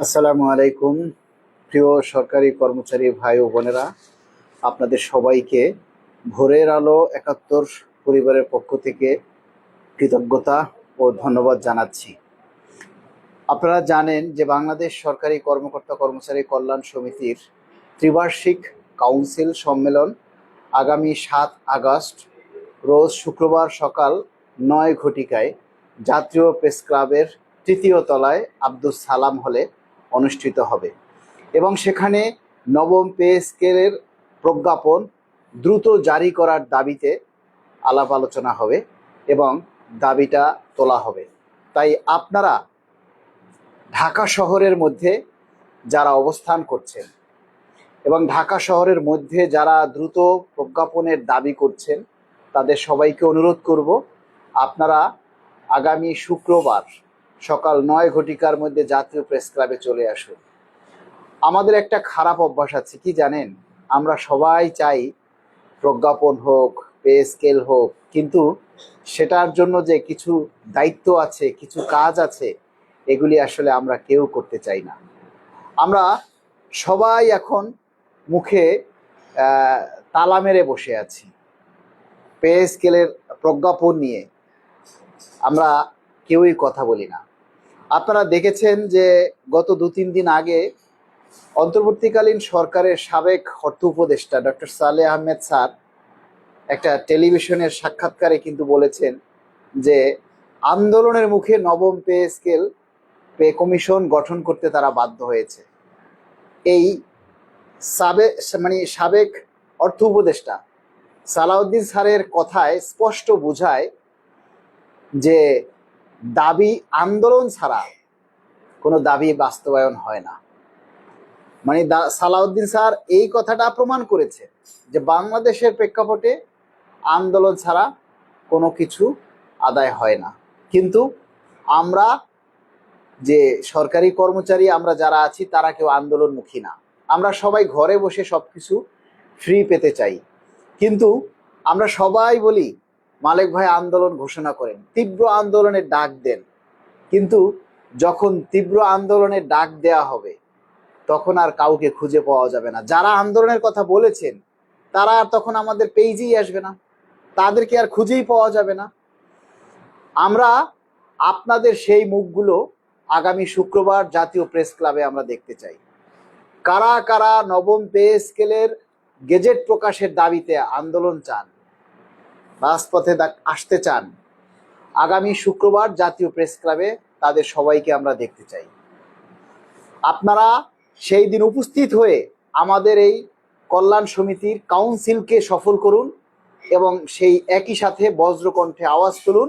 আসসালামু আলাইকুম। প্রিয় সরকারি কর্মচারী ভাই ও বোনেরা, আপনাদের সবাইকে ভোরের আলো ৭১ পরিবারের পক্ষ থেকে কৃতজ্ঞতা ও ধন্যবাদ জানাচ্ছি। আপনারা জানেন যে বাংলাদেশ সরকারি কর্মকর্তা কর্মচারী কল্যাণ সমিতির ত্রিবার্ষিক কাউন্সিল সম্মেলন আগামী ৭ আগস্ট রোজ শুক্রবার সকাল ৯ ঘটিকায় জাতীয় প্রেস ক্লাবের তৃতীয় তলায় আব্দুস সালাম হলে অনুষ্ঠিত হবে এবং সেখানে নবম পে স্কেলের প্রজ্ঞাপন দ্রুত জারি করার দাবিতে আলাপ আলোচনা হবে এবং দাবিটা তোলা হবে। তাই আপনারা ঢাকা শহরের মধ্যে যারা অবস্থান করছেন এবং ঢাকা শহরের মধ্যে যারা দ্রুত প্রজ্ঞাপনের দাবি করছেন তাদের সবাইকে অনুরোধ করব, আপনারা আগামী শুক্রবার সকাল ৯ ঘটিকার মধ্যে জাতীয় প্রেস ক্লাবে চলে আসুন। আমাদের একটা খারাপ অভ্যাস আছে, কি জানেন? আমরা সবাই চাই প্রজ্ঞাপন হোক, পে স্কেল হোক, কিন্তু সেটার জন্য যে কিছু দায়িত্ব আছে, কিছু কাজ আছে, এগুলি আসলে আমরা কেউ করতে চাই না। আমরা সবাই এখন মুখে তালা মেরে বসে আছি। পে স্কেলের প্রজ্ঞাপন নিয়ে আমরা কেউই কথা বলি না। আপনারা দেখেছেন যে গত ২-৩ দিন আগে অন্তর্বর্তীকালীন সরকারের সাবেক অর্থ উপদেষ্টা ডক্টর সালেহ আহমেদ স্যার একটা টেলিভিশনের সাক্ষাৎকারে কিন্তু বলেছেন যে আন্দোলনের মুখে নবম পে স্কেল পে কমিশন গঠন করতে তারা বাধ্য হয়েছে। এই সাবেক অর্থ উপদেষ্টা সালাউদ্দিন স্যারের কথায় স্পষ্ট বোঝায় যে দাবি আন্দোলন ছাড়া কোনো দাবি বাস্তবায়ন হয় না। সালাউদ্দিন স্যার এই কথাটা প্রমাণ করেছে যে বাংলাদেশের প্রেক্ষাপটে আন্দোলন ছাড়া কোনো কিছু আদায় হয় না। কিন্তু আমরা যে সরকারি কর্মচারী আমরা যারা আছি তারা কেউ আন্দোলনমুখী না। আমরা সবাই ঘরে বসে সব কিছু ফ্রি পেতে চাই। কিন্তু আমরা সবাই বলি মালেক ভাই আন্দোলন ঘোষণা করেন, তীব্র আন্দোলনের ডাক দেন, কিন্তু যখন তীব্র আন্দোলনের ডাক দেয়া হবে তখন আর কাউকে খুঁজে পাওয়া যাবে না। যারা আন্দোলনের কথা বলেছেন তারা আর তখন আমাদের পেজেই আসবে না, তাদেরকে আর খুঁজেই পাওয়া যাবে না। আমরা আপনাদের সেই মুখগুলো আগামী শুক্রবার জাতীয় প্রেস ক্লাবে আমরা দেখতে চাই। কারা কারা নবম পে স্কেলের গেজেট প্রকাশের দাবিতে আন্দোলন চান, রাজপথে আসতে চান, আগামী শুক্রবার জাতীয় প্রেস ক্লাবে তাদের সবাইকে আমরা দেখতে চাই। আপনারা সেই দিন উপস্থিত হয়ে আমাদের এই কল্যাণ সমিতির কাউন্সিলকে সফল করুন এবং সেই একই সাথে বজ্রকণ্ঠে আওয়াজ তুলুন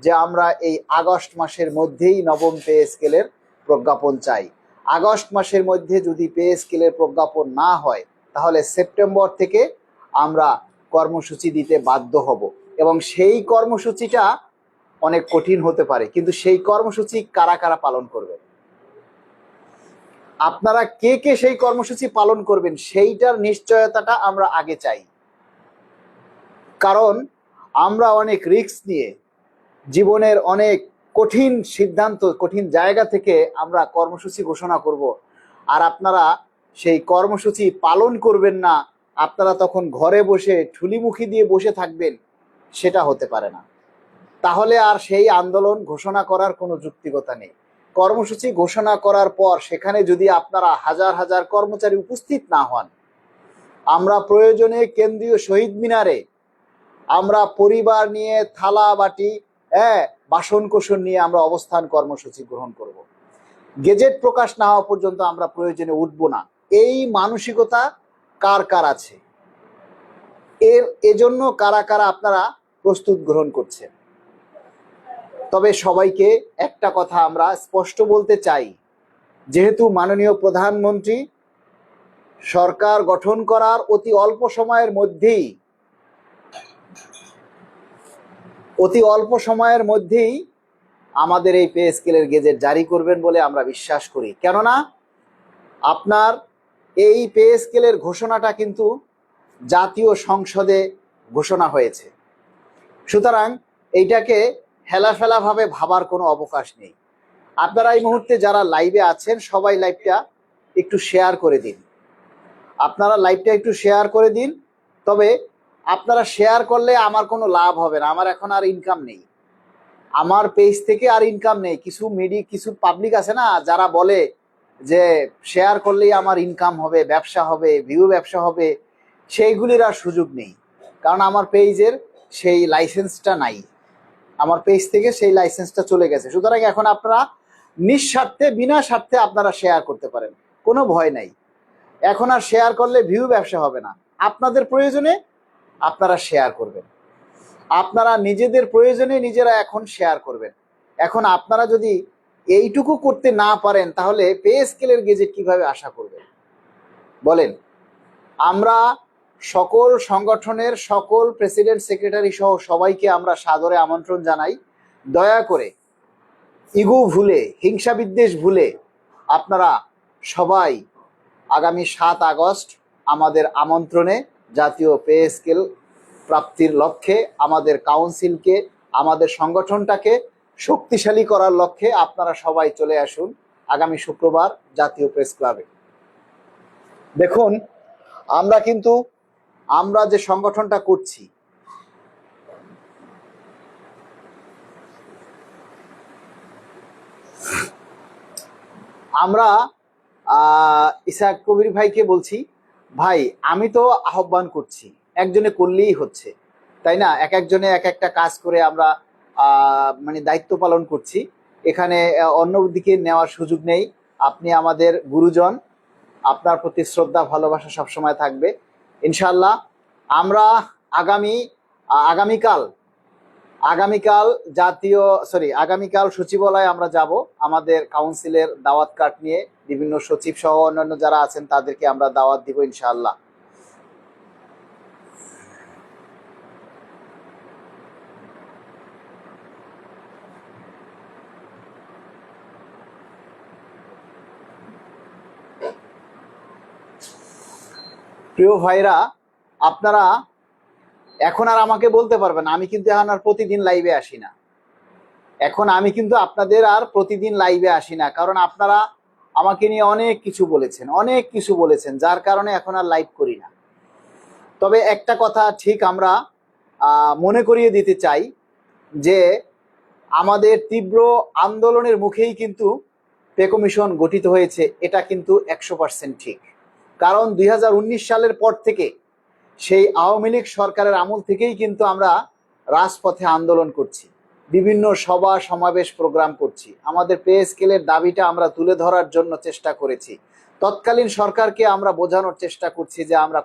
যে আমরা এই আগস্ট মাসের মধ্যেই নবম পে স্কেলের প্রজ্ঞাপন চাই। আগস্ট মাসের মধ্যে যদি পে স্কেলের প্রজ্ঞাপন না হয় তাহলে সেপ্টেম্বর থেকে আমরা কর্মসূচি দিতে বাধ্য হব এবং সেই কর্মসূচিটা অনেক কঠিন হতে পারে, কিন্তু সেই কর্মসূচি কারা কারা পালন করবে, আপনারা কে কে সেই কর্মসূচি পালন করবেন সেইটার নিশ্চয়তাটা আমরা আগে চাই। কারণ আমরা অনেক রিস্ক নিয়ে জীবনের অনেক কঠিন সিদ্ধান্ত, কঠিন জায়গা থেকে আমরা কর্মসূচি ঘোষণা করব, আর আপনারা সেই কর্মসূচি পালন করবেন না, আপনারা তখন ঘরে বসে ঠুলিমুখি দিয়ে বসে থাকবেন, সেটা হতে পারে না। তাহলে আর সেই আন্দোলন ঘোষণা করার কোনো যুক্তিকতা নেই। কর্মসূচি ঘোষণা করার পর সেখানে যদি আপনারা হাজার হাজার কর্মচারী উপস্থিত না হন, আমরা প্রয়োজনে কেন্দ্রীয় শহীদ মিনারে আমরা পরিবার নিয়ে থালা বাটি বাসন কোসন নিয়ে আমরা অবস্থান কর্মসূচি গ্রহণ করব। গেজেট প্রকাশ না হওয়া পর্যন্ত আমরা প্রয়োজনে উঠব না। এই মানসিকতা কার কার আছে, এজন্য কারা কারা আপনারা প্রস্তুত গ্রহণ করছেন। তবে সবাইকে একটা কথা আমরা স্পষ্ট বলতে চাই, যেহেতু মাননীয় প্রধানমন্ত্রী সরকার গঠন করার অতি অল্প সময়ের মধ্যেই আমাদের এই পে স্কেলের গেজেট জারি করবেন বলে আমরা বিশ্বাস করি। কেননা আপনার এই পে স্কেলের ঘোষণাটা কিন্তু জাতীয় সংসদে ঘোষণা হয়েছে, সুতরাং এইটাকে হেলাফেলাভাবে ভাবার কোনো অবকাশ নেই। আপনারা এই মুহূর্তে যারা লাইভে আছেন সবাই লাইভটা একটু শেয়ার করে দিন। আপনারা লাইভটা একটু শেয়ার করে দিন। তবে আপনারা শেয়ার করলে আমার কোনো লাভ হবে না, আমার এখন আর ইনকাম নেই, আমার পেজ থেকে আর ইনকাম নেই। কিছু পাবলিক আছে না যারা বলে যে শেয়ার করলেই আমার ইনকাম হবে, ব্যবসা হবে, ব্যবসা হবে, সেইগুলির আর সুযোগ নেই, কারণ আমার পেজের সেই লাইসেন্সটা নাই, আমার পেজ থেকে সেই লাইসেন্সটা চলে গেছে। সুতরাং এখন আপনারা নিঃস্বার্থে বিনা স্বার্থে আপনারা শেয়ার করতে পারেন, কোনো ভয় নাই। এখন আর শেয়ার করলে ব্যবসা হবে না, আপনাদের প্রয়োজনে আপনারা শেয়ার করবেন, আপনারা নিজেদের প্রয়োজনে নিজেরা এখন শেয়ার করবেন। এখন আপনারা যদি এইটুকু করতে না পারেন তাহলে পে স্কেলের গেজেট কিভাবে আশা করবেন বলেন? আমরা সকল সংগঠনের সকল প্রেসিডেন্ট সেক্রেটারি সহ সবাইকে আমরা সাদরে আমন্ত্রণ জানাই, দয়া করে ইগো ভুলে, হিংসা বিদ্বেষ ভুলে আপনারা সবাই আগামী 7 আগস্ট আমাদের আমন্ত্রণে জাতীয় পে স্কেল প্রাপ্তির লক্ষ্যে আমাদের কাউন্সিলকে, আমাদের সংগঠনটাকে শক্তিশালী করার লক্ষ্যে আপনারা সবাই চলে আসুন আগামী শুক্রবার জাতীয় প্রেস ক্লাবে। দেখুন, আমরা যে সংগঠনটা করছি, আমরা ইসাক কবির ভাইকে বলছি, ভাই আমি তো আহ্বান করছি, একজনে করলেই হচ্ছে, তাই না? একজনে এক একটা কাজ করে আমরা মানে দায়িত্ব পালন করছি, এখানে অন্যদিকে নেওয়ার সুযোগ নেই। আপনি আমাদের গুরুজন, আপনার প্রতি শ্রদ্ধা ভালোবাসা সবসময় থাকবে ইনশাল্লাহ। আমরা আগামীকাল সচিবালয়ে আমরা যাব, আমাদের কাউন্সিলের দাওয়াত কার্ড নিয়ে বিভিন্ন সচিব সহ অন্যান্য যারা আছেন তাদেরকে আমরা দাওয়াত দিব ইনশাআল্লাহ। প্রিয় ভাইরা, আপনারা এখন আর আমাকে বলতে পারবেন, আমি কিন্তু এখন আর প্রতিদিন লাইভে আসি না, এখন আমি কিন্তু আপনাদের আর প্রতিদিন লাইভে আসি না, কারণ আপনারা আমাকে নিয়ে অনেক কিছু বলেছেন, যার কারণে এখন আর লাইভ করি না। তবে একটা কথা ঠিক আমরা মনে করিয়ে দিতে চাই যে আমাদের তীব্র আন্দোলনের মুখেই কিন্তু পে কমিশন গঠিত হয়েছে, এটা কিন্তু 100% ঠিক। কারণ 2019 সালের পর থেকে, সেই আওয়ামী লীগ সরকারের আমল থেকেই কিন্তু আমরা রাজপথে আন্দোলন করছি, বিভিন্ন সভা সমাবেশ প্রোগ্রাম করছি, আমাদের পে স্কেলের দাবিটা আমরা তুলে ধরার জন্য চেষ্টা করেছি, তৎকালীন সরকারকে আমরা বোঝানোর চেষ্টা করছি যে আমরা